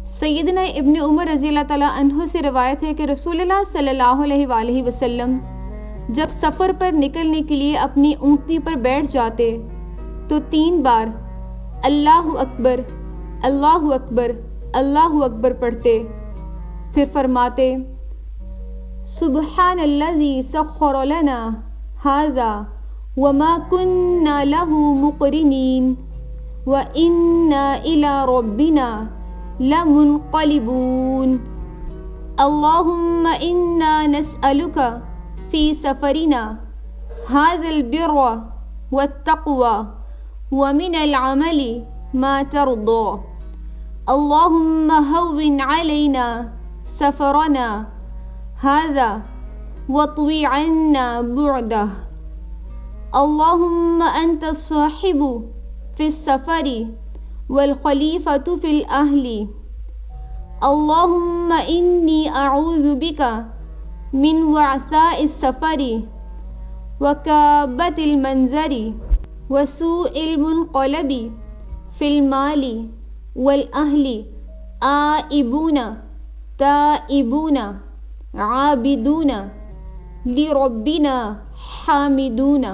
سیدنا ابن عمر رضی اللہ تعالیٰ عنہ سے روایت ہے کہ رسول اللہ صلی اللہ علیہ وآلہ وسلم جب سفر پر نکلنے کے لیے اپنی اونٹنی پر بیٹھ جاتے تو 3 بار اللہ اکبر اللہ اکبر اللہ اکبر پڑھتے، پھر فرماتے سبحان الذی سخر لنا ھذا وما كنا له مقرنین وإنا إلى ربنا لمنقلبون اللهم إنا نسألك في سفرنا هذا البر والتقوى ومن العمل ما ترضى اللهم هون علينا سفرنا هذا واطوي عنا بعده اللهم أنت الصاحب في السفر والخليفة في الأهل اللهم إني أعوذ بك من وعثاء السفر وكابة المنظر وسوء المنقلب في المال والأهل آئبون تائبون عابدون لربنا حامدون